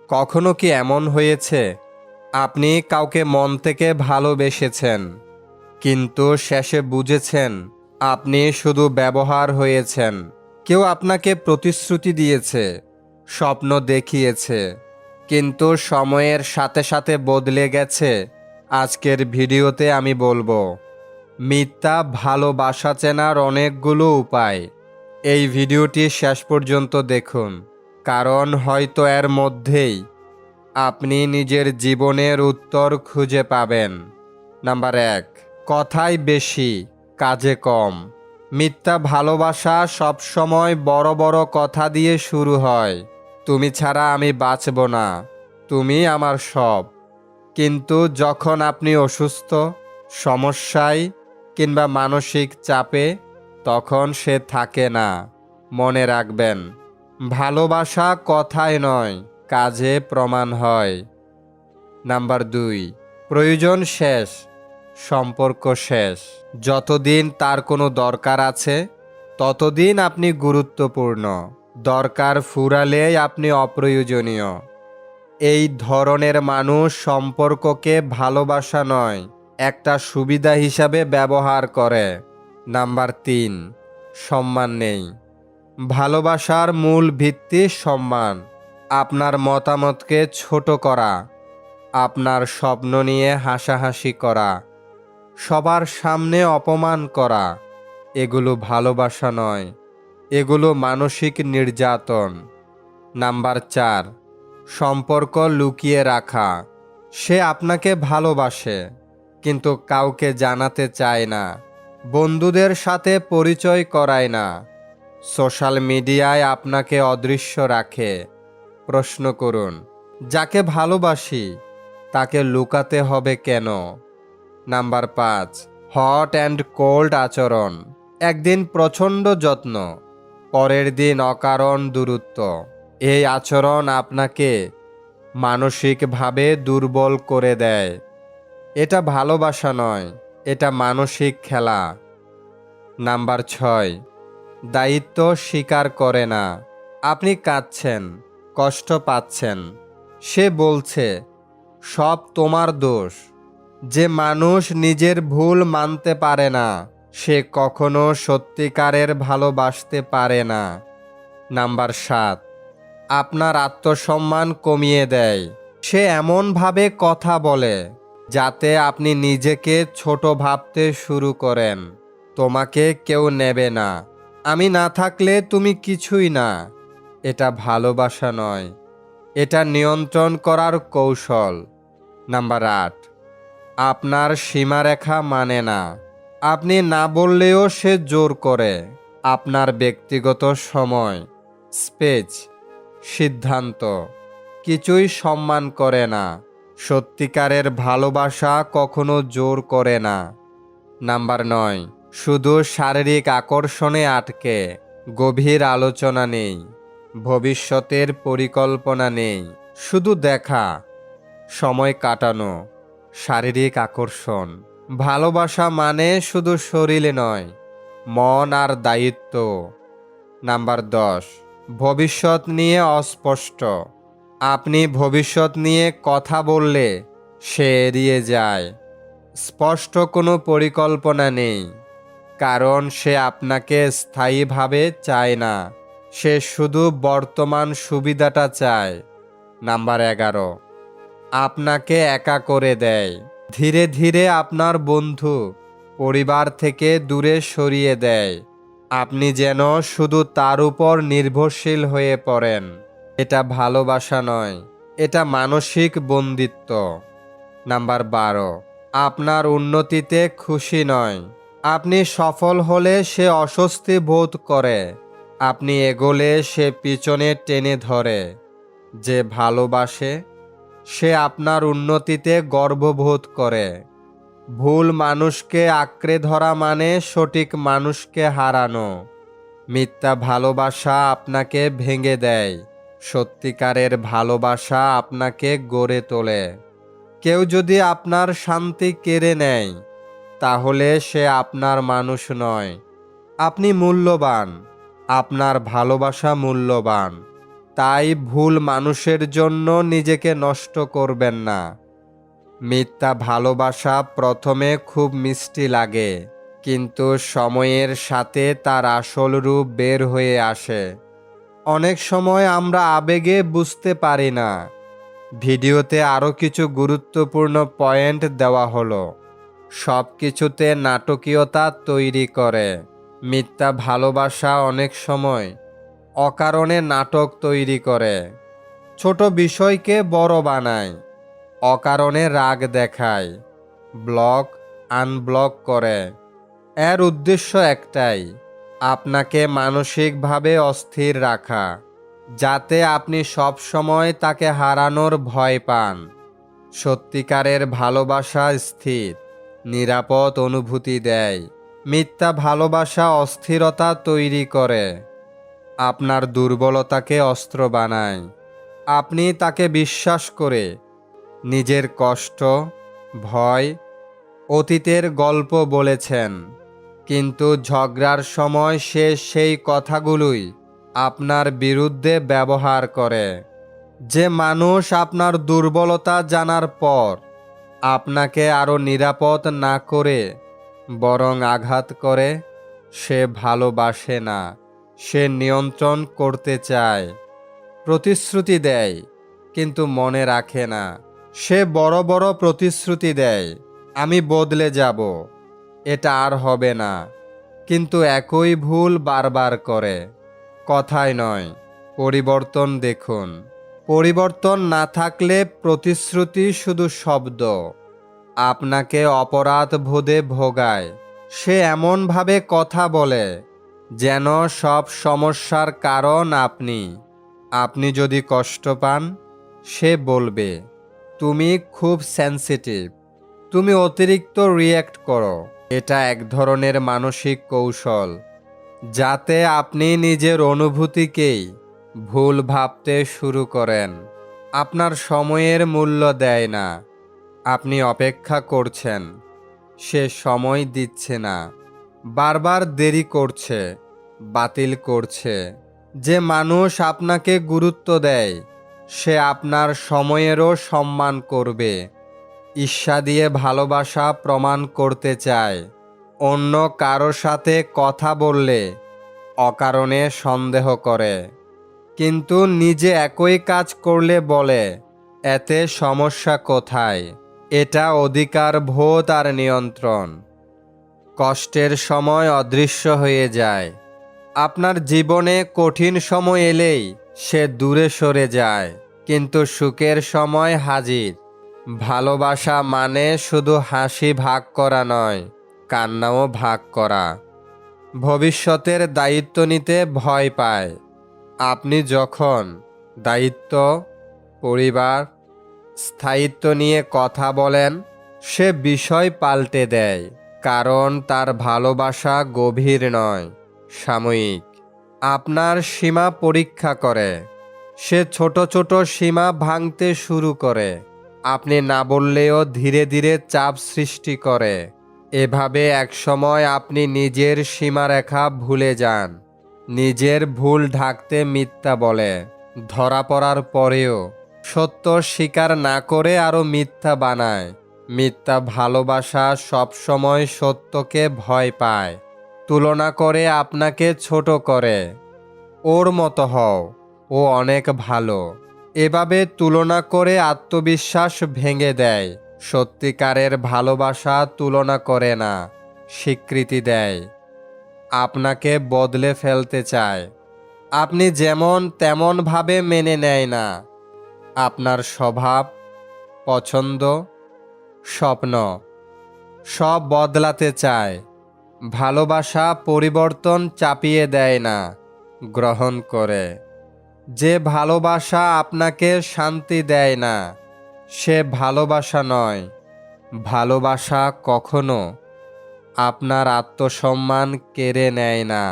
কখনো কি এমন হয়েছে আপনি কাউকে মন থেকে ভালোবেসেছেন, কিন্তু শেষে বুঝেছেন আপনি শুধু ব্যবহার হয়েছেন? কেউ আপনাকে প্রতিশ্রুতি দিয়েছে, স্বপ্ন দেখিয়েছে, কিন্তু সময়ের সাথে সাথে বদলে গেছে। আজকের ভিডিওতে আমি বলবো মিথ্যা ভালোবাসা চেনার অনেকগুলো উপায়। এই ভিডিওটি শেষ পর্যন্ত দেখুন, কারণ হয়তো এর মধ্যেই আপনি নিজের জীবনের উত্তর খুঁজে পাবেন। নাম্বার 1, কথায় বেশি, কাজে কম। মিথ্যা ভালোবাসা সবসময় বড় বড় কথা দিয়ে শুরু হয়। তুমি ছাড়া আমি বাঁচব না, তুমি আমার সব। কিন্তু যখন আপনি অসুস্থ, সমস্যায় কিংবা মানসিক চাপে, তখন সে থাকে না। মনে রাখবেন, ভালোবাসা কথায় নয়, কাজে প্রমাণ হয়। নাম্বার 2, প্রয়োজন শেষ, সম্পর্ক শেষ। যতদিন তার কোনো দরকার আছে ততদিন আপনি গুরুত্বপূর্ণ। দরকার ফুরালেই আপনি অপ্রয়োজনীয়। এই ধরনের মানুষ সম্পর্ককে ভালোবাসা নয়, একটা সুবিধা হিসাবে ব্যবহার করে। নাম্বার 3, সম্মান নেই। ভালোবাসার মূল ভিত্তি সম্মান। আপনার মতামতকে ছোট করা, আপনার স্বপ্ন নিয়ে হাসাহাসি করা, সবার সামনে অপমান করা, এগুলো ভালোবাসা নয়, এগুলো মানসিক নির্যাতন। নাম্বার 4, সম্পর্ক লুকিয়ে রাখা। সে আপনাকে ভালোবাসে, কিন্তু কাউকে জানাতে চায় না। বন্ধুদের সাথে পরিচয় করায় না, সোশ্যাল মিডিয়ায় আপনাকে অদৃশ্য রাখে। প্রশ্ন করুন, যাকে ভালোবাসি তাকে লুকাতে হবে কেন? নাম্বার 5, হট অ্যান্ড কোল্ড আচরণ। একদিন প্রচণ্ড যত্ন, পরের দিন অকারণ দূরত্ব। এই আচরণ আপনাকে মানসিকভাবে দুর্বল করে দেয়। এটা ভালোবাসা নয়, এটা মানসিক খেলা। নাম্বার 6, দায়িত্ব স্বীকার করে না। আপনি কাঁদছেন, কষ্ট পাচ্ছেন, সে বলছে সব তোমার দোষ। যে মানুষ নিজের ভুল মানতে পারে না, সে কখনো সত্যিকারের ভালোবাসতে পারে না। নাম্বার 7, আপনার আত্মসম্মান কমিয়ে দেয়। সে এমনভাবে কথা বলে যাতে আপনি নিজেকে ছোট ভাবতে শুরু করেন। তোমাকে কেউ নেবে না, আমি না থাকলে তুমি কিছুই না। এটা ভালোবাসা নয়, এটা নিয়ন্ত্রণ করার কৌশল। নাম্বার 8, আপনার সীমারেখা মানে না। আপনি না বললেও সে জোর করে। আপনার ব্যক্তিগত সময়, স্পেস, সিদ্ধান্ত কিছুই সম্মান করে না। সত্যিকারের ভালোবাসা কখনো জোর করে না। নাম্বার 9, শুধু শারীরিক আকর্ষণে আটকে। গভীর আলোচনা নেই, ভবিষ্যতের পরিকল্পনা নেই, শুধু দেখা, সময় কাটানো, শারীরিক আকর্ষণ। ভালোবাসা মানে শুধু শরীরে নয়, মন আর দায়িত্ব। নাম্বার 10, ভবিষ্যৎ নিয়ে অস্পষ্ট। আপনি ভবিষ্যৎ নিয়ে কথা বললে সে এড়িয়ে যায়। স্পষ্ট কোনো পরিকল্পনা নেই, কারণ সে আপনাকে স্থায়ীভাবে চায় না, সে শুধু বর্তমান সুবিধাটা চায়। নাম্বার 11, আপনাকে একা করে দেয়। ধীরে ধীরে আপনার বন্ধু, পরিবার থেকে দূরে সরিয়ে দেয়। আপনি যেন শুধু তার উপর নির্ভরশীল হয়ে পড়েন। এটা ভালোবাসা নয়, এটা মানসিক বন্দিত্ব। নাম্বার 12, আপনার উন্নতিতে খুশি নয়। আপনি সফল হলে সে অস্বস্তি বোধ করে, আপনি এগোলে সে পিছনে টেনে ধরে। যে ভালোবাসে সে আপনার উন্নতিতে গর্ববোধ করে। ভুল মানুষকে আঁকড়ে ধরা মানে সঠিক মানুষকে হারানো। মিথ্যা ভালোবাসা আপনাকে ভেঙে দেয়, সত্যিকারের ভালোবাসা আপনাকে গড়ে তোলে। কেউ যদি আপনার শান্তি কেড়ে নেয়, তাহলে সে আপনার মানুষ নয়। আপনি মূল্যবান, আপনার ভালোবাসা মূল্যবান। তাই ভুল মানুষের জন্য নিজেকে নষ্ট করবেন না। মিথ্যা ভালোবাসা প্রথমে খুব মিষ্টি লাগে, কিন্তু সময়ের সাথে তার আসল রূপ বের হয়ে আসে। অনেক সময় আমরা আবেগে বুঝতে পারি না। ভিডিওতে আরও কিছু গুরুত্বপূর্ণ পয়েন্ট দেওয়া হলো। সব কিছুতে নাটকীয়তা তৈরি করে। মিথ্যা ভালোবাসা অনেক সময় অকারণে নাটক তৈরি করে। ছোট বিষয়কে বড় বানায়, অকারণে রাগ দেখায়, ব্লক আনব্লক করে। এর উদ্দেশ্য একটাই, আপনাকে মানসিকভাবে অস্থির রাখা, যাতে আপনি সব সময় তাকে হারানোর ভয় পান। সত্যিকারের ভালোবাসা স্থির, নিরাপদ অনুভূতি দেয়। মিথ্যা ভালোবাসা অস্থিরতা তৈরি করে, আপনার দুর্বলতাকে অস্ত্র বানায়। আপনি তাকে বিশ্বাস করে নিজের কষ্ট, ভয়, অতীতের গল্প বলেছেন, কিন্তু ঝগড়ার সময় সে সেই কথাগুলোই আপনার বিরুদ্ধে ব্যবহার করে। যে মানুষ আপনার দুর্বলতা জানার পর আপনাকে আরও নিরাপদ না করে বরং আঘাত করে, সে ভালোবাসে না, সে নিয়ন্ত্রণ করতে চায়। প্রতিশ্রুতি দেয় কিন্তু মনে রাখে না। সে বড় বড় প্রতিশ্রুতি দেয়, আমি বদলে যাব, এটা আর হবে না, কিন্তু একই ভুল বারবার করে। কথায় নয়, পরিবর্তন দেখুন। পরিবর্তন না থাকলে প্রতিশ্রুতি শুধু শব্দ। আপনাকে অপরাধ বোধে ভোগায়। সে এমনভাবে কথা বলে যেন সব সমস্যার কারণ আপনি। আপনি যদি কষ্ট পান, সে বলবে, তুমি খুব সেনসিটিভ, তুমি অতিরিক্ত রিয়্যাক্ট করো। এটা এক ধরনের মানসিক কৌশল, যাতে আপনি নিজের অনুভূতিকেই ভুল ভাবতে শুরু করেন। আপনার সময়ের মূল্য দেয় না। আপনি অপেক্ষা করছেন, সে সময় দিচ্ছে না, বারবার দেরি করছে, বাতিল করছে। যে মানুষ আপনাকে গুরুত্ব দেয়, সে আপনার সময়েরও সম্মান করবে। ঈর্ষা দিয়ে ভালোবাসা প্রমাণ করতে চায়। অন্য কারো সাথে কথা বললে অকারণে সন্দেহ করে, কিন্তু নিজে একই কাজ করলে বলে, এতে সমস্যা কোথায়? এটা অধিকার বোধ আর নিয়ন্ত্রণ। কষ্টের সময় অদৃশ্য হয়ে যায়। আপনার জীবনে কঠিন সময় এলেই সে দূরে সরে যায়, কিন্তু সুখের সময় হাজির। ভালোবাসা মানে শুধু হাসি ভাগ করা নয়, কান্নাও ভাগ করা। ভবিষ্যতের দায়িত্ব নিতে ভয় পায়। আপনি যখন দায়িত্ব, পরিবার, স্থায়িত্ব নিয়ে কথা বলেন, সে বিষয় পাল্টে দেয়, কারণ তার ভালোবাসা গভীর নয়, সাময়িক। আপনার সীমা পরীক্ষা করে, সে ছোট ছোট সীমা ভাঙতে শুরু করে। আপনি না বললেও ধীরে ধীরে চাপ সৃষ্টি করে। এভাবে একসময় আপনি নিজের সীমারেখা ভুলে যান। নিজের ভুল ঢাকতে মিথ্যা বলে, ধরা পড়ার পরেও সত্য স্বীকার না করে আরও মিথ্যা বানায়। মিথ্যা ভালোবাসা সবসময় সত্যকে ভয় পায়, তুলনা করে আপনাকে ছোট করে। ওর মতো হও, ও অনেক ভালো। এভাবে তুলনা করে আত্মবিশ্বাস ভেঙে দেয়। সত্যিকারের ভালোবাসা তুলনা করে না, স্বীকৃতি দেয়। আপনাকে বদলে ফেলতে চায়, আপনি যেমন তেমনভাবে মেনে নেয় না। আপনার স্বভাব, পছন্দ, স্বপ্ন সব বদলাতে চায়। ভালোবাসা পরিবর্তন চাপিয়ে দেয় না, গ্রহণ করে। যে ভালোবাসা আপনাকে শান্তি দেয় না, সে ভালোবাসা নয়। ভালোবাসা কখনো আপনার আত্মসম্মান কেড়ে নেয় না।